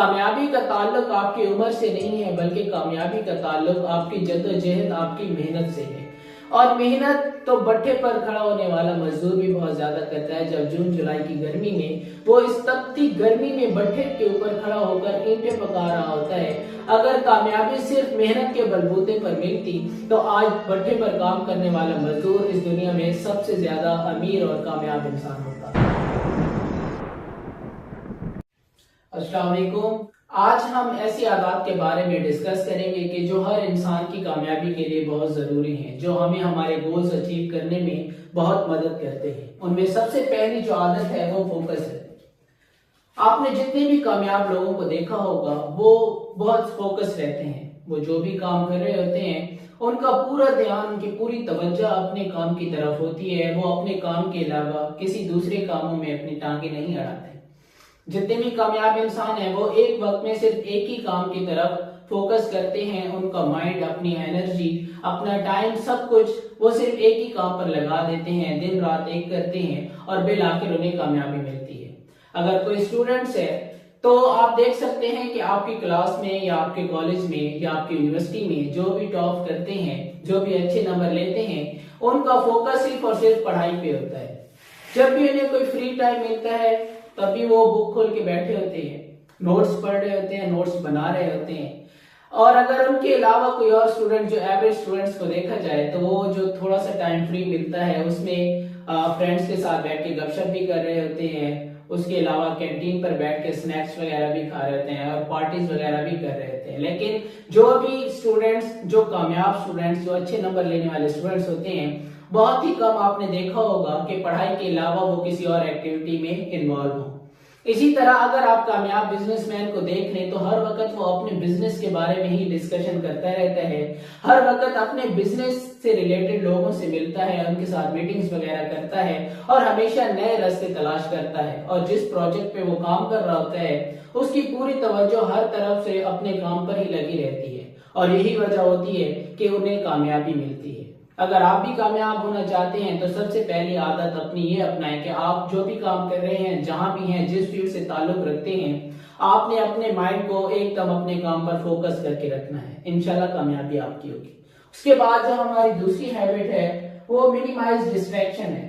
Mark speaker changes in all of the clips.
Speaker 1: कामयाबी का ताल्लुक आपकी उम्र से नहीं है, बल्कि कामयाबी का ताल्लुक आपकी जद्दोजहद, आपकी मेहनत से है। और मेहनत तो भट्ठे पर खड़ा होने वाला मजदूर भी बहुत ज्यादा करता है। जब जून जुलाई की गर्मी में वो इस तपती गर्मी में भट्ठे के ऊपर खड़ा होकर ईंटें पका रहा होता है। अगर कामयाबी सिर्फ मेहनत के बलबूते पर मिलती तो आज भट्ठे पर काम करने वाला मजदूर इस दुनिया में सबसे ज्यादा अमीर और कामयाब इंसान होता। अस्सलाम वालेकुम। आज हम ऐसी आदत के बारे में डिस्कस करेंगे कि जो हर इंसान की कामयाबी के लिए बहुत जरूरी हैं, जो हमें हमारे गोल्स अचीव करने में बहुत मदद करते हैं। उनमें सबसे पहली जो आदत है वो फोकस है। आपने जितने भी कामयाब लोगों को देखा होगा वो बहुत फोकस रहते हैं। वो जो भी काम कर रहे होते हैं उनका पूरा ध्यान, उनकी पूरी तवज्जो अपने काम की तरफ होती है। वो अपने काम के अलावा किसी दूसरे कामों में अपनी टांगे नहीं अड़ाते। जितने भी कामयाब इंसान हैं वो एक वक्त में सिर्फ एक ही काम की तरफ फोकस करते हैं। उनका माइंड, अपनी एनर्जी, अपना टाइम, सब कुछ वो सिर्फ एक ही काम पर लगा देते हैं। दिन रात एक करते हैं और बिल आखिर उन्हें कामयाबी मिलती है। अगर कोई स्टूडेंट्स है तो आप देख सकते हैं कि आपकी क्लास में या आपके कॉलेज में या आपकी यूनिवर्सिटी में जो भी टॉप करते हैं, जो भी अच्छे नंबर लेते हैं, उनका फोकस सिर्फ और सिर्फ पढ़ाई पे होता है। जब भी उन्हें कोई फ्री टाइम मिलता है तभी वो बुक खोल के बैठे होते हैं, नोट्स पढ़ रहे होते हैं, नोट्स बना रहे होते हैं। और अगर उनके अलावा कोई और स्टूडेंट, जो एवरेज स्टूडेंट्स को देखा जाए, तो वो जो थोड़ा सा टाइम फ्री मिलता है उसमें फ्रेंड्स के साथ बैठ के गपशप भी कर रहे होते हैं। उसके अलावा कैंटीन पर बैठ के स्नैक्स वगैरह भी खा रहे होते हैं और पार्टीज वगैरह भी कर रहे होते हैं। लेकिन जो भी स्टूडेंट्स, जो कामयाब स्टूडेंट्स, जो अच्छे नंबर लेने वाले स्टूडेंट्स होते हैं, बहुत ही कम आपने देखा होगा कि पढ़ाई के अलावा वो किसी और एक्टिविटी में इन्वॉल्व हो। इसी तरह अगर आप कामयाब बिजनेसमैन को देख लें तो हर वक्त वो अपने बिजनेस के बारे में ही डिस्कशन करता रहता है। हर वक्त अपने बिजनेस से रिलेटेड लोगों से मिलता है, उनके साथ मीटिंग्स वगैरह करता है और हमेशा नए रास्ते तलाश करता है। और जिस प्रोजेक्ट पे वो काम कर रहा होता है उसकी पूरी तवज्जो हर तरफ से अपने काम पर ही लगी रहती है। और यही वजह होती है कि उन्हें कामयाबी मिलती है। अगर आप भी कामयाब होना चाहते हैं तो सबसे पहली आदत अपनी ये अपनाएं कि आप जो भी काम कर रहे हैं, जहां भी हैं, जिस फील्ड से ताल्लुक रखते हैं, आपने अपने माइंड को एकदम अपने काम पर फोकस करके रखना है। इंशाल्लाह कामयाबी आपकी होगी। उसके बाद जो हमारी दूसरी हैबिट है वो मिनिमाइज डिस्ट्रैक्शन है।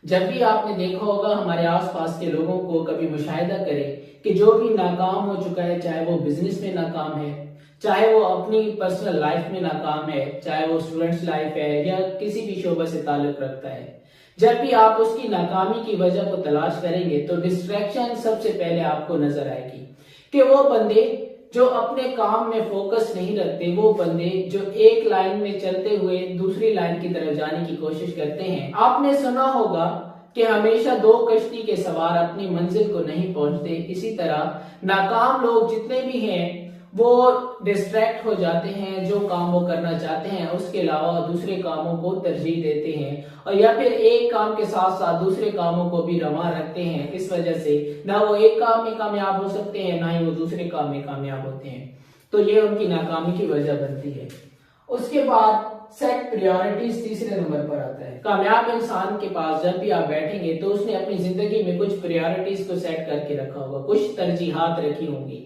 Speaker 1: जब भी आपने देखा होगा हमारे आसपास के लोगों को, कभी मुशाहिदा करें कि जो भी नाकाम हो चुका है, चाहे वो बिजनेस में नाकाम है, चाहे वो अपनी पर्सनल लाइफ में नाकाम है, चाहे वो स्टूडेंट्स लाइफ है या किसी भी शोबे से ताल्लुक रखता है, जब भी आप उसकी नाकामी की वजह को तलाश करेंगे तो डिस्ट्रैक्शन सबसे पहले आपको नजर आएगी। कि वो बंदे जो अपने काम में फोकस नहीं रखते, वो बंदे जो एक लाइन में चलते हुए दूसरी लाइन की तरफ जाने की कोशिश करते हैं। आपने सुना होगा कि हमेशा दो कश्ती के सवार अपनी मंजिल को नहीं पहुंचते। इसी तरह नाकाम लोग जितने भी हैं वो डिस्ट्रैक्ट हो जाते हैं। जो काम वो करना चाहते हैं उसके अलावा दूसरे कामों को तरजीह देते हैं, और या फिर एक काम के साथ साथ दूसरे कामों को भी रवा रखते हैं। इस वजह से ना वो एक काम में कामयाब हो सकते हैं, ना ही वो दूसरे काम में कामयाब होते हैं। तो ये उनकी नाकामी की वजह बनती है। उसके बाद सेट प्रायोरिटीज तीसरे नंबर पर आता है। कामयाब इंसान के पास जब भी आप बैठेंगे तो उसने अपनी जिंदगी में कुछ प्रायोरिटीज को सेट करके रखा होगा, कुछ तरजीहात रखी होंगी।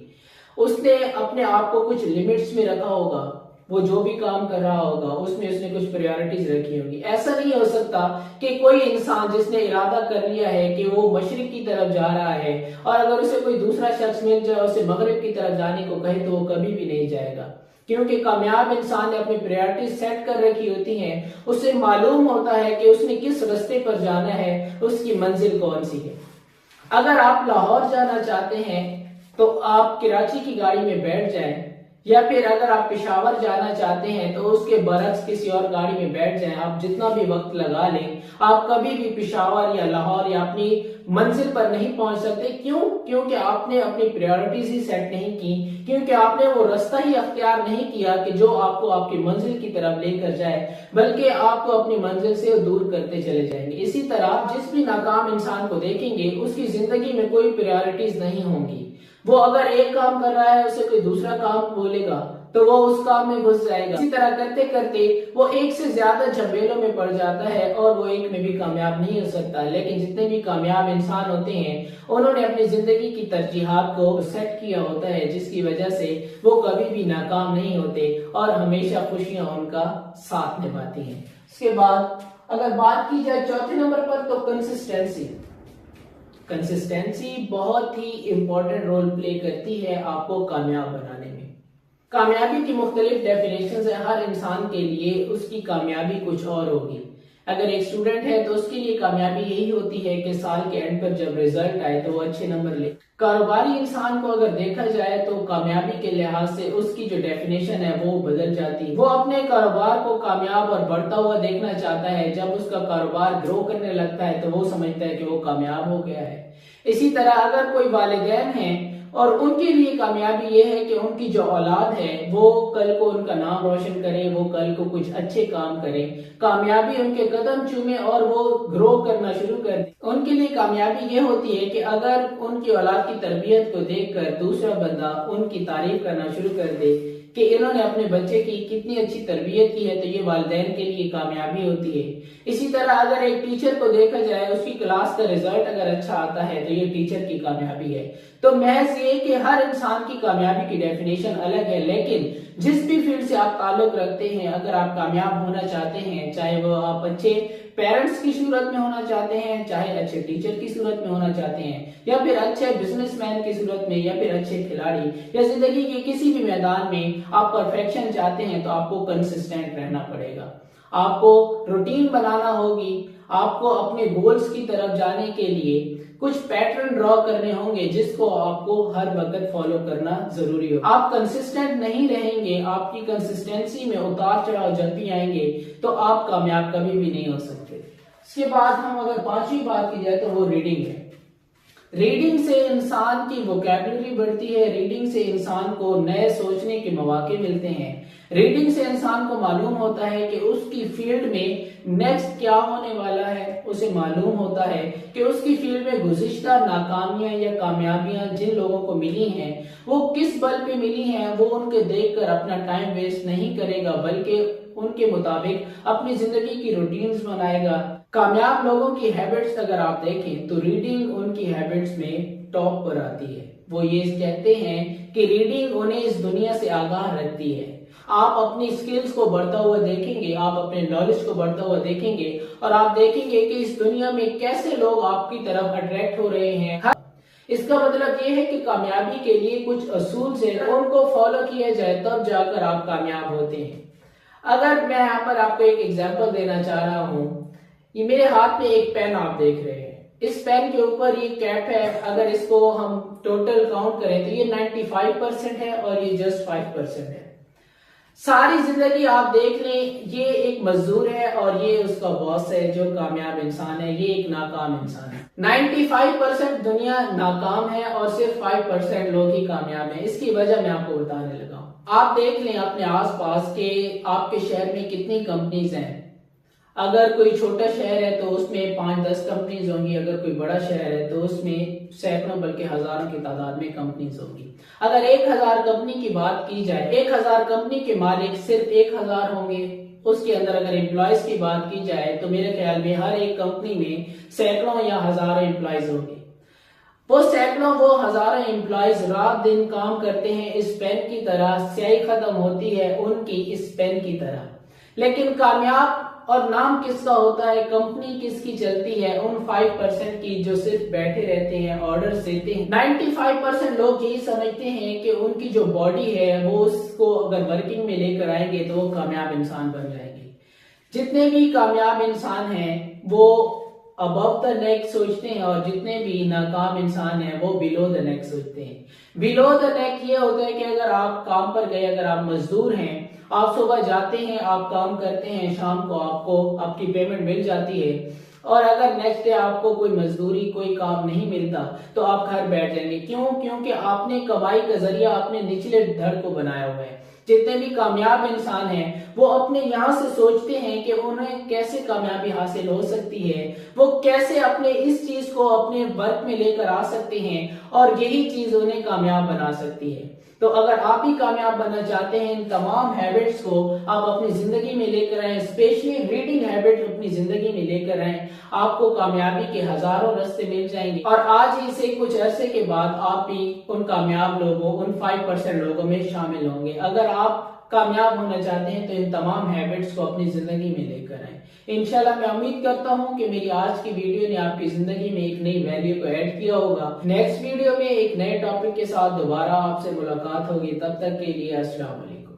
Speaker 1: उसने अपने आप को कुछ लिमिट्स में रखा होगा। वो जो भी काम कर रहा होगा उसमें उसने कुछ प्रायोरिटीज रखी होंगी। ऐसा नहीं हो सकता कि कोई इंसान जिसने इरादा कर लिया है कि वो मशरिक की तरफ जा रहा है और अगर उसे कोई दूसरा शख्स मिल जाए उसे मगरिब की तरफ जाने को कहे तो वो कभी भी नहीं जाएगा। क्योंकि कामयाब इंसान ने अपनी प्रायोरिटीज सेट कर रखी होती हैं। उसे मालूम होता है कि उसने किस रास्ते पर जाना है, उसकी मंजिल कौन सी है। अगर आप लाहौर जाना चाहते हैं तो आप कराची की गाड़ी में बैठ जाएं, या फिर अगर आप पेशावर जाना चाहते हैं तो उसके बरक्स किसी और गाड़ी में बैठ जाएं। आप जितना भी वक्त लगा लें, आप कभी भी पेशावर या लाहौर या अपनी मंजिल पर नहीं पहुंच सकते। क्यों? क्योंकि आपने अपनी प्रायोरिटीज ही सेट नहीं की, क्योंकि आपने वो रास्ता ही अख्तियार नहीं किया कि जो आपको आपकी मंजिल की तरफ लेकर जाए, बल्कि आपको अपनी मंजिल से दूर करते चले जाएंगे। इसी तरह जिस भी नाकाम इंसान को देखेंगे उसकी जिंदगी में कोई प्रायोरिटीज नहीं होंगी। वो अगर एक काम कर रहा है उसे कोई दूसरा काम बोलेगा तो वो उस काम में घुस जाएगा। इसी तरह करते करते वो एक से ज्यादा झमेलों में पड़ जाता है और वो एक में भी कामयाब नहीं हो सकता। लेकिन जितने भी कामयाब इंसान होते हैं उन्होंने अपनी जिंदगी की तरजीहात को सेट किया होता है, जिसकी वजह से वो कभी भी नाकाम नहीं होते और हमेशा खुशियां उनका साथ निभाती हैं। इसके बाद अगर बात की जाए चौथे नंबर पर, तो कंसिस्टेंसी। कंसिस्टेंसी बहुत ही इंपॉर्टेंट रोल प्ले करती है आपको कामयाब बनाने में। कामयाबी की मुख्तलिफ डेफिनेशन है, हर इंसान के लिए उसकी कामयाबी कुछ और होगी। अगर एक स्टूडेंट है तो उसके लिए कामयाबी यही होती है कि साल के एंड पर जब रिजल्ट आए तो वो अच्छे नंबर ले। कारोबारी इंसान को अगर देखा जाए तो कामयाबी के लिहाज से उसकी जो डेफिनेशन है वो बदल जाती है। वो अपने कारोबार को कामयाब और बढ़ता हुआ देखना चाहता है। जब उसका कारोबार ग्रो करने लगता है तो वो समझता है कि वो कामयाब हो गया है। इसी तरह अगर कोई वालिदैन हैं और उनके लिए कामयाबी ये है कि उनकी जो औलाद है वो कल को उनका नाम रोशन करे, वो कल को कुछ अच्छे काम करे, कामयाबी उनके कदम चूमे और वो ग्रो करना शुरू कर दे। उनके लिए कामयाबी ये होती है कि अगर उनकी औलाद की तरबियत को देखकर दूसरा बंदा उनकी तारीफ करना शुरू कर दे कि इन्होंने अपने बच्चे की कितनी अच्छी तरबियत की है, तो ये वालिदैन के लिए कामयाबी होती है। इसी तरह अगर एक टीचर को देखा जाए, उसकी क्लास का रिजल्ट अगर अच्छा आता है तो ये टीचर की कामयाबी है। तो महज ये कि हर इंसान की कामयाबी की डेफिनेशन अलग है, लेकिन जिस भी फील्ड से आप ताल्लुक रखते हैं, अगर आप कामयाब होना चाहते हैं, चाहे वो आप अच्छे पेरेंट्स की सूरत में होना चाहते हैं, चाहे अच्छे टीचर की सूरत में होना चाहते हैं, या फिर अच्छे बिजनेसमैन की सूरत में, या फिर अच्छे खिलाड़ी, या जिंदगी के किसी भी मैदान में आप परफेक्शन चाहते हैं, तो आपको कंसिस्टेंट रहना पड़ेगा। आपको रूटीन बनाना होगी। आपको अपने गोल्स की तरफ जाने के लिए कुछ पैटर्न ड्रॉ करने होंगे जिसको आपको हर वक्त फॉलो करना जरूरी हो। आप कंसिस्टेंट नहीं रहेंगे, आपकी कंसिस्टेंसी में उतार चढ़ाव जब भी आएंगे तो आप कामयाब कभी भी नहीं हो सकते। इसके बाद हम अगर पांचवी बात की जाए तो वो रीडिंग है। रीडिंग से इंसान की वोकैबुलरी बढ़ती है। रीडिंग से इंसान को नए सोचने के मौके मिलते हैं। रीडिंग से इंसान को मालूम होता है कि उसकी फील्ड में नेक्स्ट क्या होने वाला है। उसे मालूम होता है कि उसकी फील्ड में गुज़िश्ता नाकामियां या कामयाबियां जिन लोगों को मिली हैं वो किस बल पे मिली हैं। वो उनके देखकर अपना टाइम वेस्ट नहीं करेगा, बल्कि उनके मुताबिक अपनी जिंदगी की रूटीन्स बनाएगा। कामयाब लोगों की हैबिट्स अगर आप देखें तो रीडिंग उनकी हैबिट्स में टॉप पर आती है। वो ये कहते हैं कि रीडिंग उन्हें इस दुनिया से आगाह रखती है। आप अपनी स्किल्स को बढ़ता हुआ देखेंगे, आप अपने नॉलेज को बढ़ता हुआ देखेंगे और आप देखेंगे कि इस दुनिया में कैसे लोग आपकी तरफ अट्रैक्ट हो रहे हैं। इसका मतलब ये है कि कामयाबी के लिए कुछ असूल से उनको फॉलो किया जाए तब जाकर आप कामयाब होते हैं। अगर मैं यहाँ पर आपको एक एग्जांपल देना चाह रहा हूँ, ये मेरे हाथ में एक पेन आप देख रहे हैं। इस पेन के ऊपर ये कैप है। अगर इसको हम टोटल काउंट करें तो ये 95% है और ये जस्ट 5% है। सारी जिंदगी आप देख लें, ये एक मजदूर है और ये उसका बॉस है जो कामयाब इंसान है। ये एक नाकाम इंसान है। 95% दुनिया नाकाम है और सिर्फ 5% लोग ही कामयाब हैं। इसकी वजह मैं आपको बताने लगा हूं। आप देख लें अपने आसपास के आपके शहर में कितनी कंपनीज हैं। अगर कोई छोटा शहर है तो उसमें 5-10 कंपनीज होंगी। अगर कोई बड़ा शहर है तो उसमें सैकड़ों बल्कि हजारों की तादाद में कंपनीज होंगी। अगर 1000 कंपनी की बात की जाए, 1000 कंपनी के मालिक सिर्फ 1000 होंगे। उसके अंदर अगर एम्प्लॉयज की बात की जाए तो मेरे ख्याल में हर एक कंपनी में सैकड़ों या हजारों एम्प्लॉयज होंगे। वो सैकड़ों वो हजारों एम्प्लॉयज रात दिन काम करते हैं। इस पेन की तरह स्याही खत्म होती है उनकी इस पेन की तरह। लेकिन कामयाब और नाम किसका होता है, कंपनी किसकी चलती है, उन 5% की जो सिर्फ बैठे रहते हैं, ऑर्डर देते हैं। 95% लोग यही समझते हैं कि उनकी जो बॉडी है वो उसको अगर वर्किंग में लेकर आएंगे तो वो कामयाब इंसान बन जाएंगे। जितने भी कामयाब इंसान हैं वो अबव द नेक सोचते हैं और जितने भी नाकाम इंसान हैं वो बिलो द नेक सोचते हैं। बिलो द नेक ये होता है कि अगर आप काम पर गए, अगर आप मजदूर हैं, आप सुबह जाते हैं, आप काम करते हैं, शाम को आपको आपकी पेमेंट मिल जाती है और अगर नेक्स्ट डे आपको कोई मजदूरी कोई काम नहीं मिलता तो आप घर बैठ जाएंगे। क्यों? क्योंकि आपने कमाई का जरिया अपने निचले धड़ को बनाया हुआ है। जितने भी कामयाब इंसान हैं वो अपने यहाँ से सोचते हैं कि उन्हें कैसे कामयाबी हासिल हो सकती है, वो कैसे अपने इस चीज को अपने वर्क में लेकर आ सकते हैं और यही चीज उन्हें कामयाब बना सकती है। तो अगर आप भी कामयाब बनना चाहते हैं, इन तमाम हैबिट्स को आप अपनी जिंदगी में लेकर आए, स्पेशली रीडिंग हैबिट अपनी जिंदगी में लेकर आए, आपको कामयाबी के हजारों रास्ते मिल जाएंगे और आज ही से कुछ अरसे के बाद आप भी उन कामयाब लोगों, उन 5% लोगों में शामिल होंगे। अगर आप कामयाब होना चाहते हैं तो इन तमाम हैबिट्स को अपनी जिंदगी में लेकर आए। इंशाल्लाह मैं उम्मीद करता हूं कि मेरी आज की वीडियो ने आपकी जिंदगी में एक नई वैल्यू को ऐड किया होगा। नेक्स्ट वीडियो में एक नए टॉपिक के साथ दोबारा आपसे मुलाकात होगी। तब तक के लिए अस्सलाम वालेकुम।